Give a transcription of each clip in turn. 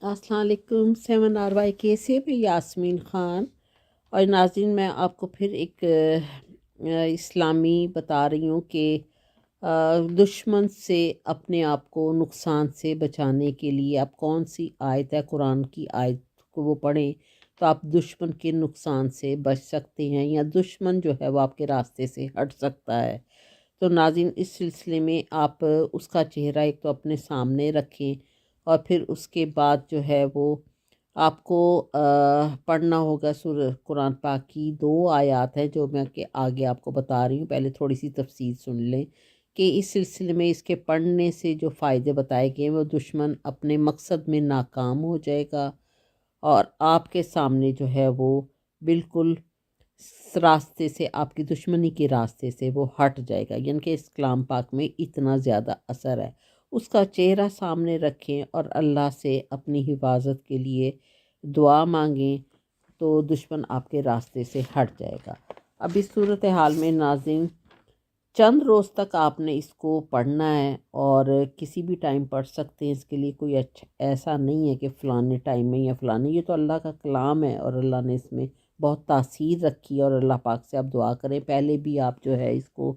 अस्सलाम वालेकुम 7 RYK से मैं यास्मीन ख़ान। और नाज़रीन, मैं आपको फिर एक इस्लामी बता रही हूँ कि दुश्मन से अपने आप को नुकसान से बचाने के लिए आप कौन सी आयत है, कुरान की आयत को वो पढ़ें तो आप दुश्मन के नुकसान से बच सकते हैं या दुश्मन जो है वो आपके रास्ते से हट सकता है। तो नाज़रीन, इस सिलसिले में आप उसका चेहरा एक तो अपने सामने रखें और फिर उसके बाद जो है वो आपको पढ़ना होगा कुरान पाक की 2 आयत है जो मैं के आगे आपको बता रही हूँ। पहले थोड़ी सी तफसील सुन लें कि इस सिलसिले में इसके पढ़ने से जो फ़ायदे बताए गए वो दुश्मन अपने मकसद में नाकाम हो जाएगा और आपके सामने जो है वो बिल्कुल रास्ते से, आपकी दुश्मनी के रास्ते से वो हट जाएगा। यानी कि इस कलाम पाक में इतना ज़्यादा असर है। उसका चेहरा सामने रखें और अल्लाह से अपनी हिफाजत के लिए दुआ मांगें तो दुश्मन आपके रास्ते से हट जाएगा। अब इस सूरत हाल में नाज़रीन, चंद रोज़ तक आपने इसको पढ़ना है और किसी भी टाइम पढ़ सकते हैं। इसके लिए कोई अच्छा ऐसा नहीं है कि फ़लाने टाइम में या फ़लाने, ये तो अल्लाह का कलाम है और अल्लाह ने इसमें बहुत तासीर रखी है और अल्लाह पाक से आप दुआ करें। पहले भी आप जो है इसको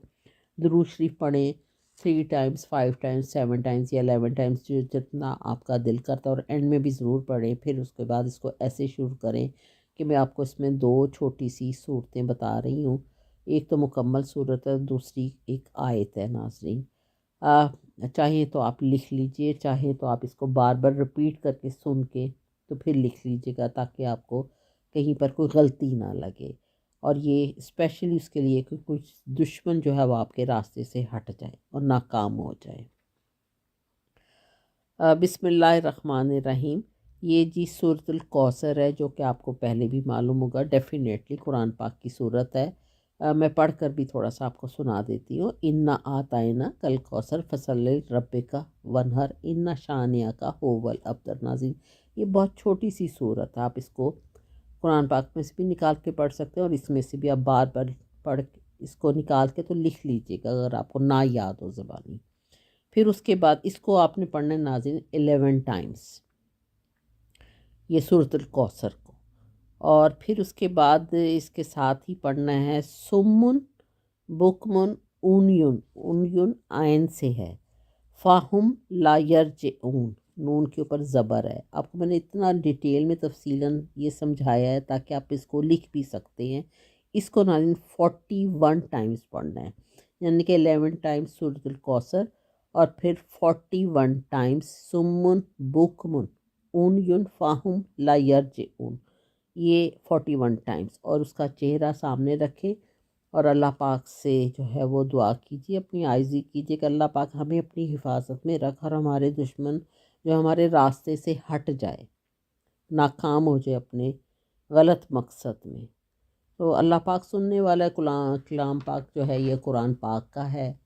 दुरूद शरीफ पढ़ें 3 टाइम्स, 5 टाइम्स, 7 टाइम्स या 11 टाइम्स, जो जितना आपका दिल करता है, और एंड में भी ज़रूर पढ़ें। फिर उसके बाद इसको ऐसे शुरू करें कि मैं आपको इसमें 2 छोटी सी सूरतें बता रही हूँ। एक तो मुकम्मल सूरत है, दूसरी एक आयत है। नाज़रीन, चाहें तो आप लिख लीजिए, चाहें तो आप इसको बार बार रिपीट करके सुन के तो फिर लिख लीजिएगा ताकि आपको कहीं पर कोई गलती ना लगे। और ये स्पेशली उसके लिए कि कुछ दुश्मन जो है वो आपके रास्ते से हट जाए और नाकाम हो जाए। बिस्मिल्लाहिर्रहमानिर्रहीम। ये जी सूरतुल कौसर है जो कि आपको पहले भी मालूम होगा, डेफिनेटली कुरान पाक की सूरत है। मैं पढ़ कर भी थोड़ा सा आपको सुना देती हूँ। इन्ना आताइना कल कौसर फसल रब्बे का वनहर इन्ना शानिया का होवल अब्तर। नाज़रीन, ये बहुत छोटी सी सूरत है। आप इसको कुरान पाक में से भी निकाल के पढ़ सकते हैं और इसमें से भी आप बार बार पढ़ इसको निकाल के तो लिख लीजिएगा अगर आपको ना याद हो ज़बानी। फिर उसके बाद इसको आपने पढ़ना है नाज़रीन 11 टाइम्स, ये सूरतुल कौसर को। और फिर उसके बाद इसके साथ ही पढ़ना है सुम्मुन बुकमुन उनयुन। उनयुन आयन से है, फ़ाहुम ला यरजिऊन, नून के ऊपर ज़बर है। आपको मैंने इतना डिटेल में तफसीलन ये समझाया है ताकि आप इसको लिख भी सकते हैं। इसको नाज़रीन 41 टाइम्स पढ़ना है, यानी कि 11 टाइम्स सूरतुल कौसर और फिर 41 टाइम्स सुम्मुन बुकमुन उनयुन फ़ाहुम ला यरजिऊन, ये 41 टाइम्स। और उसका चेहरा सामने रखें और अल्लाह पाक से जो है वो दुआ कीजिए, अपनी आइज़ी कीजिए कि अल्लाह पाक हमें अपनी हिफाजत में रख और हमारे दुश्मन जो हमारे रास्ते से हट जाए, नाकाम हो जाए अपने गलत मकसद में। तो अल्लाह पाक सुनने वाला कलाम पाक जो है ये कुरान पाक का है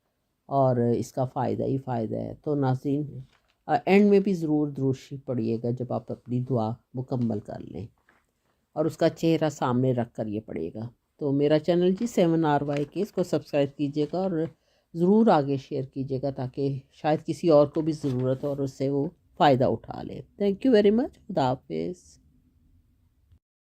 और इसका फ़ायदा ही फ़ायदा है। तो नाज़रीन, एंड में भी ज़रूर दुरूद शरीफ पढ़िएगा जब आप अपनी दुआ मुकम्मल कर लें और उसका चेहरा सामने रख कर ये पड़ेगा। तो मेरा चैनल जी 7 RYK, इसको सब्सक्राइब कीजिएगा और ज़रूर आगे शेयर कीजिएगा ताकि शायद किसी और को भी ज़रूरत हो और उससे वो फ़ायदा उठा ले। Thank you very much. खुदा हाफिज़।